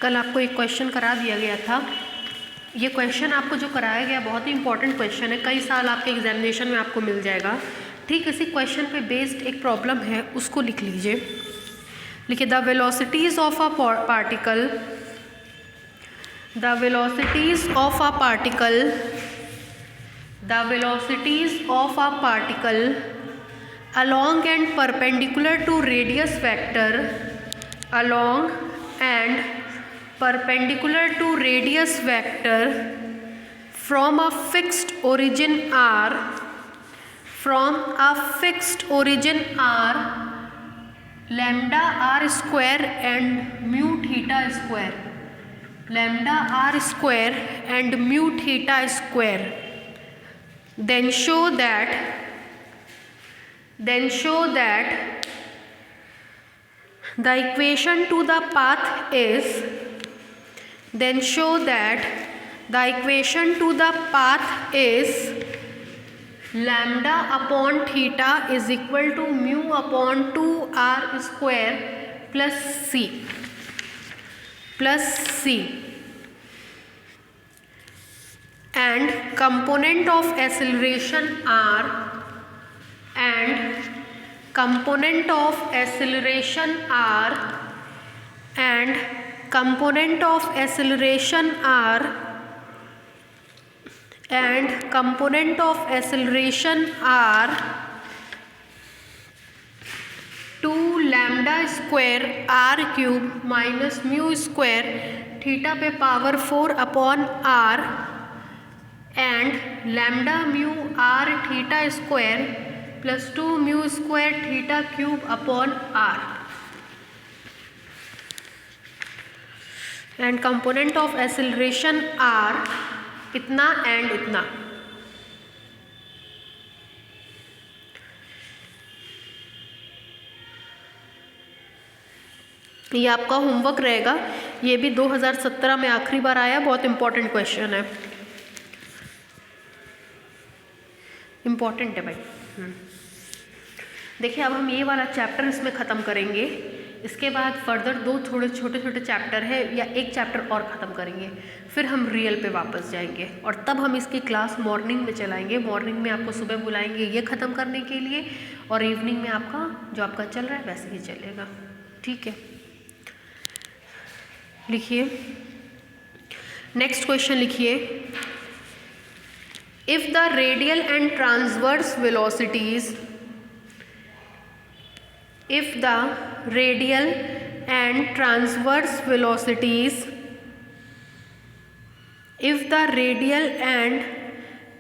कल आपको एक क्वेश्चन करा दिया गया था। ये क्वेश्चन आपको जो कराया गया बहुत ही इंपॉर्टेंट क्वेश्चन है, कई साल आपके एग्जामिनेशन में आपको मिल जाएगा। ठीक, इसी क्वेश्चन पे बेस्ड एक प्रॉब्लम है, उसको लिख लीजिए। लिखिए the velocities of a particle, the velocities of a particle, the velocities of a particle along and perpendicular to radius vector, along and perpendicular to radius vector from a fixed origin r, from a fixed origin r, lambda r square and mu theta square, lambda r square and mu theta square, then show that the equation to the path is, then show that the equation to the path is lambda upon theta is equal to mu upon 2r square plus c and component of acceleration r, and component of acceleration r, and component of acceleration r, and component of acceleration r 2 lambda square r cube minus mu square theta पे power 4 upon r and lambda mu r theta square plus 2 mu square theta cube upon r and component of acceleration r इतना and इतना। ये आपका homework रहेगा, ये भी 2017 में आखिरी बार आया, बहुत इंपॉर्टेंट क्वेश्चन है, इम्पॉर्टेंट है भाई। देखिए अब हम ये वाला चैप्टर इसमें ख़त्म करेंगे, इसके बाद फर्दर 2 थोड़े छोटे छोटे चैप्टर है या एक चैप्टर और ख़त्म करेंगे, फिर हम रियल पे वापस जाएंगे और तब हम इसकी क्लास मॉर्निंग में चलाएंगे। मॉर्निंग में आपको सुबह बुलाएंगे ये ख़त्म करने के लिए और इवनिंग में आपका जो आपका चल रहा है वैसे ही चलेगा। ठीक है, लिखिए नेक्स्ट क्वेश्चन लिखिए। If the radial and transverse velocities, if the radial and transverse velocities, if the radial and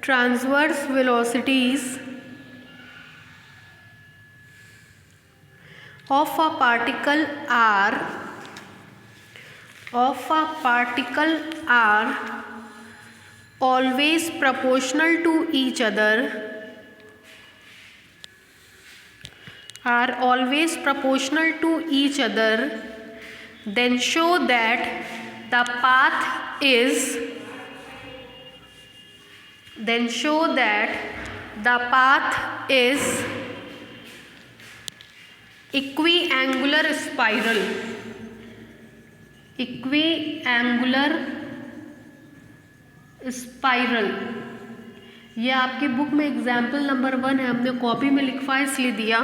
transverse velocities of a particle are always proportional to each other, are always proportional to each other, then show that the path is, then show that the path is equiangular spiral, equiangular spiral। ये आपकी book में example number 1 है, हमने copy में लिखवा इसलिए दिया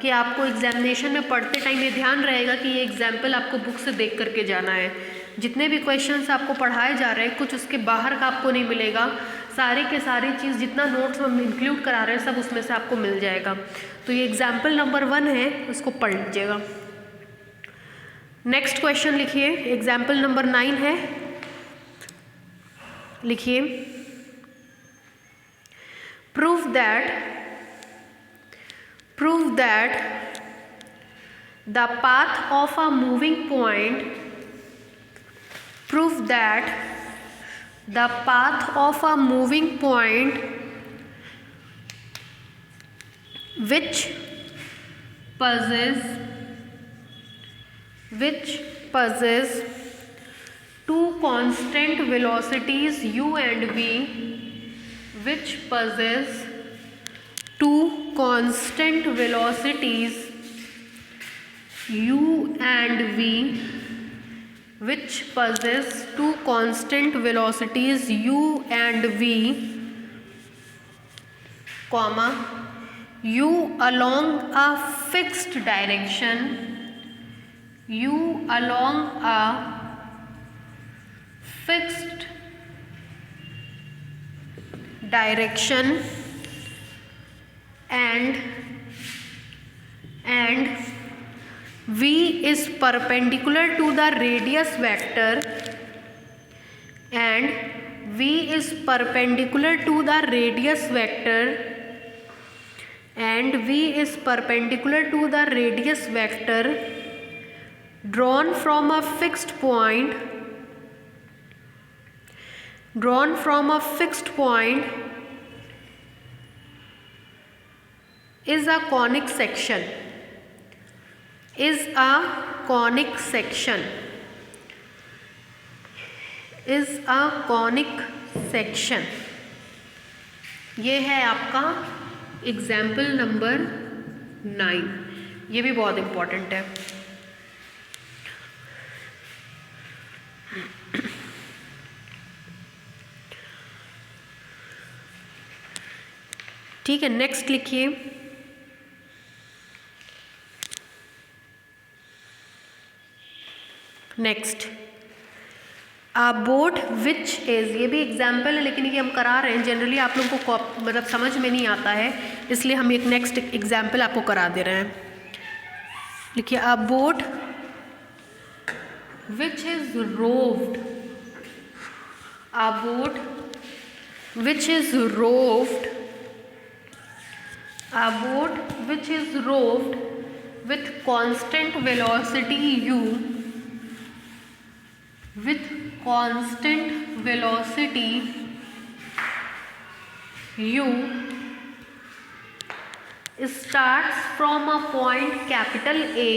कि आपको एग्जामिनेशन में पढ़ते टाइम ये ध्यान रहेगा कि ये एग्जाम्पल आपको बुक से देख करके जाना है। जितने भी क्वेश्चंस आपको पढ़ाए जा रहे हैं कुछ उसके बाहर का आपको नहीं मिलेगा, सारी के सारी चीज़ जितना नोट्स हम इंक्लूड करा रहे हैं सब उसमें से आपको मिल जाएगा। तो ये एग्जाम्पल नंबर 1 है, उसको पढ़ लीजिएगा। नेक्स्ट क्वेश्चन लिखिए, एग्जाम्पल नंबर 9 है, लिखिए prove that the path of a moving point, prove that the path of a moving point which possesses two constant velocities u and v, which possess two constant velocities u and v which possess two constant velocities u and v, comma, u along a fixed direction, u along a fixed direction, and v is perpendicular to the radius vector, and v is perpendicular to the radius vector, and v is perpendicular to the radius vector drawn from a fixed point, is a conic section, is a conic section, is a conic section। ये है आपका example number 9, ये भी बहुत important है। ठीक है, next लिखिए। Next, a boat which is, ये भी एग्जाम्पल है लेकिन ये हम करा रहे हैं, जनरली आप लोगों को मतलब समझ में नहीं आता है, इसलिए हम एक नेक्स्ट एग्जाम्पल आपको करा दे रहे हैं। लिखिए, a boat which is rowed, a boat which is rowed, a boat which is rowed with constant velocity u, with constant velocity u, starts from a point capital A,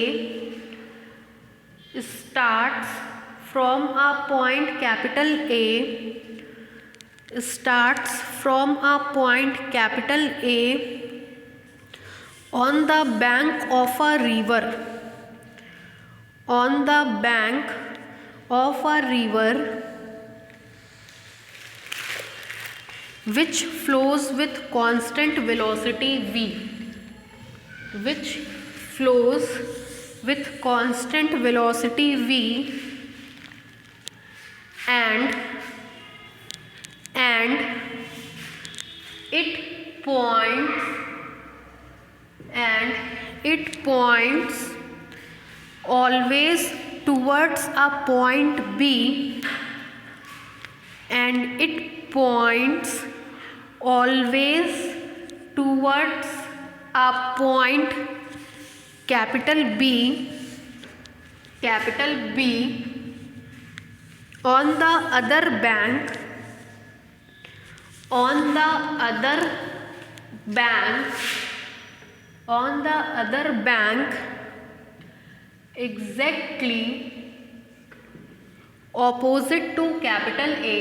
starts from a point capital A, starts from a point capital A on the bank of a river, on the bank of a river which flows with constant velocity v, which flows with constant velocity v, and it points always towards a point B, and it points always towards a point capital B, on the other bank, exactly opposite to capital A,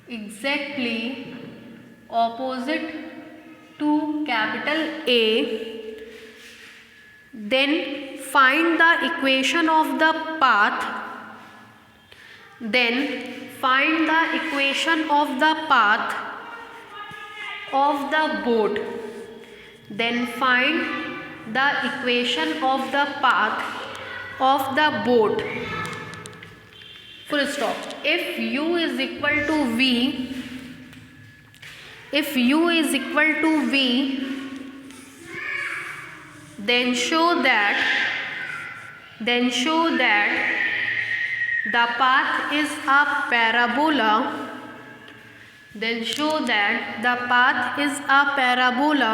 exactly opposite to capital A, then find the equation of the path, then find the equation of the path of the boat, then find the equation of the path of the boat, full stop। if u is equal to v, if u is equal to v, then show that the path is a parabola, then show that the path is a parabola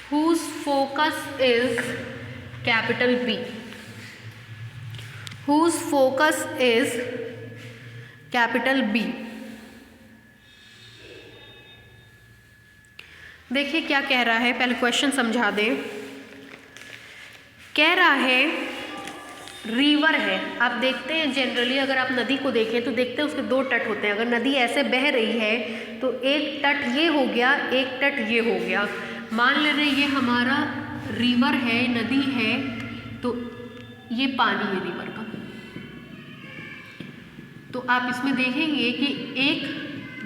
whose focus is capital B, whose focus is capital B। देखिए क्या कह रहा है, पहले question समझा दें। कह रहा है रिवर है, आप देखते हैं जनरली अगर आप नदी को देखें तो देखते हैं उसके दो तट होते हैं। अगर नदी ऐसे बह रही है तो एक तट ये हो गया, एक तट ये हो गया। मान ले रहे ये हमारा रिवर है, नदी है, तो ये पानी है रिवर का। तो आप इसमें देखेंगे कि एक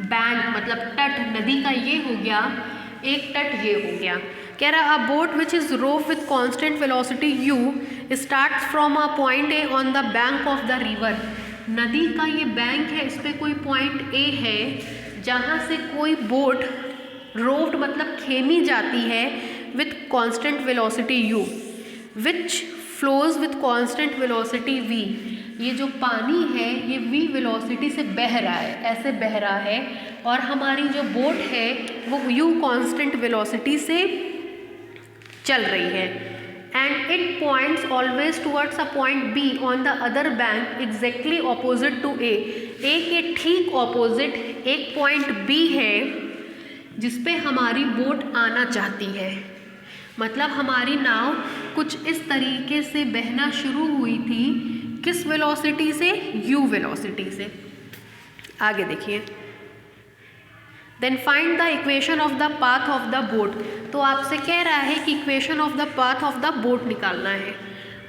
बैंक मतलब तट नदी का ये हो गया, एक तट ये हो गया। कह रहा अ boat which is row with constant velocity u starts from a point A on the bank of the river. नदी का ये बैंक है, इस पर कोई पॉइंट ए है जहाँ से कोई बोट रोव्ड मतलब खेमी जाती है with constant velocity u which flows with constant velocity v। ये जो पानी है ये v वेलोसिटी से बह रहा है, ऐसे बह रहा है, और हमारी जो बोट है वो u कांस्टेंट वेलोसिटी से चल रही है। And it points always towards a point b on the other bank exactly opposite to a। के ठीक ऑपोजिट एक पॉइंट b है जिसपे हमारी बोट आना चाहती है। मतलब हमारी नाव कुछ इस तरीके से बहना शुरू हुई थी, किस वेलोसिटी से, u वेलोसिटी से। आगे देखिए, then find the equation of the path of the boat. तो आपसे कह रहा है कि equation of the path of the boat निकालना है।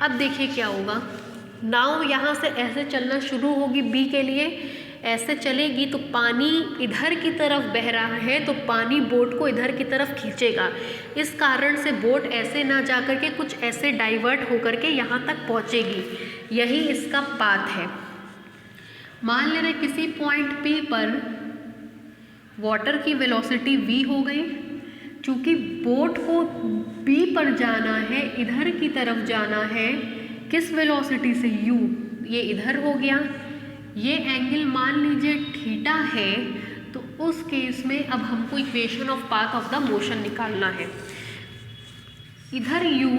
अब देखिए क्या होगा, नाव यहाँ से ऐसे चलना शुरू होगी b के लिए, ऐसे चलेगी तो पानी इधर की तरफ बह रहा है तो पानी बोट को इधर की तरफ खींचेगा। इस कारण से बोट ऐसे ना जा कर के कुछ ऐसे डाइवर्ट होकर के यहाँ तक पहुँचेगी, यही इसका पाथ है। मान ले रहे किसी पॉइंट P पर वाटर की वेलोसिटी v हो गई, चूँकि बोट को B पर जाना है, इधर की तरफ जाना है, किस वेलोसिटी से, u, ये इधर हो गया। ये एंगल मान लीजिए थीटा है, तो उस केस में अब हमको equation of path of the motion निकालना है। इधर u,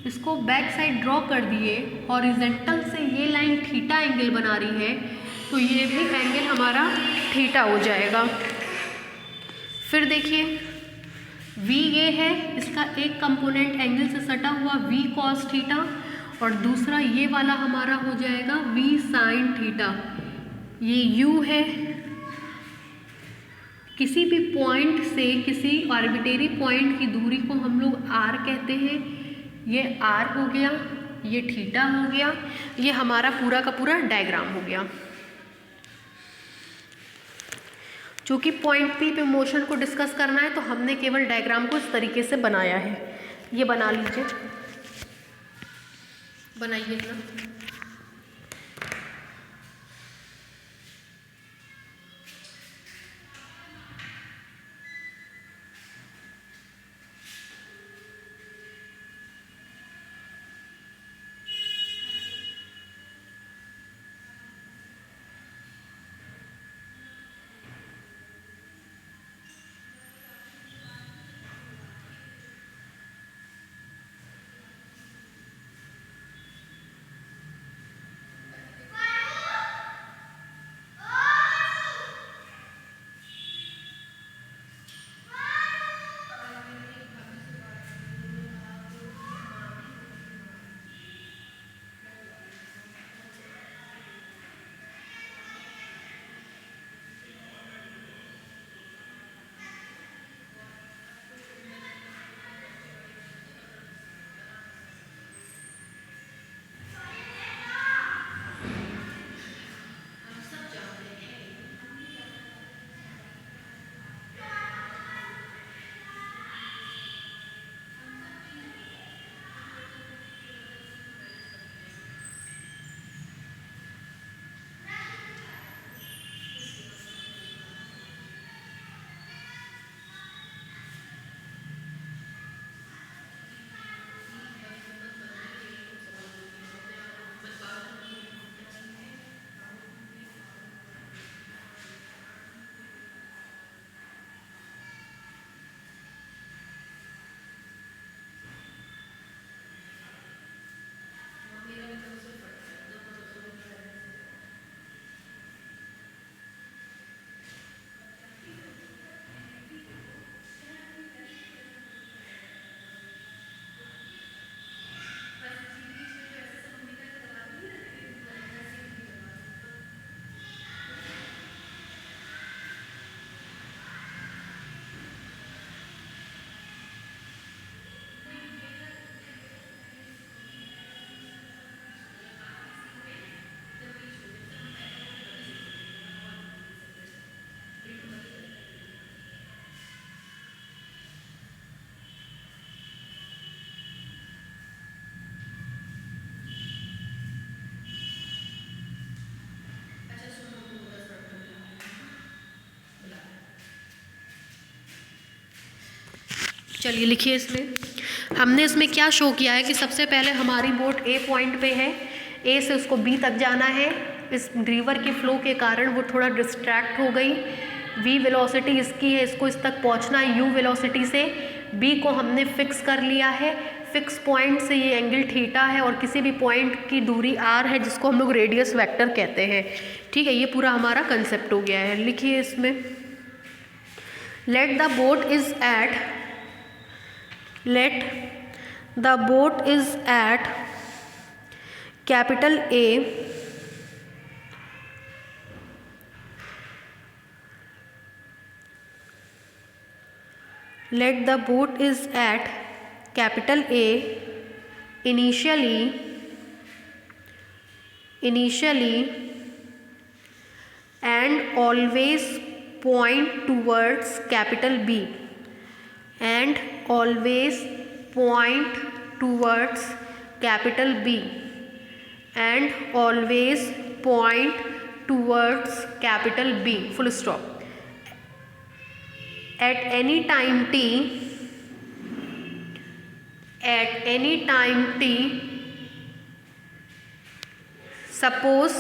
इसको बैक साइड ड्रॉ कर दिए, हॉरिजेंटल से ये लाइन थीटा एंगल बना रही है, तो ये भी एंगल हमारा थीटा हो जाएगा। फिर देखिए v ये है, इसका एक कंपोनेंट एंगल से सटा हुआ v cos थीटा, और दूसरा ये वाला हमारा हो जाएगा v sin थीटा। ये u है, किसी भी पॉइंट से किसी आर्बिट्रेरी पॉइंट की दूरी को हम लोग r कहते हैं। ये r हो गया, ये थीटा हो गया, ये हमारा पूरा का पूरा डायग्राम हो गया। चूँकि पॉइंट P पे मोशन को डिस्कस करना है तो हमने केवल डायग्राम को इस तरीके से बनाया है। ये बना लीजिए, बनाइए ना। चलिए लिखिए इसमें। हमने इसमें क्या शो किया है कि सबसे पहले हमारी बोट ए पॉइंट पे है, ए से उसको बी तक जाना है। इस रिवर के फ्लो के कारण वो थोड़ा डिस्ट्रैक्ट हो गई। वी वेलोसिटी इसकी है, इसको इस तक पहुंचना है यू वेलोसिटी से। बी को हमने फिक्स कर लिया है, फिक्स पॉइंट से ये एंगल थीटा है और किसी भी पॉइंट की दूरी आर है जिसको हम लोग रेडियस वेक्टर कहते हैं। ठीक है, ये पूरा हमारा कंसेप्ट हो गया है। लिखिए इसमें, let the boat is at capital A let the boat is at capital A initially and always point towards capital B and always point towards capital B and always point towards capital B, full stop. At any time t, suppose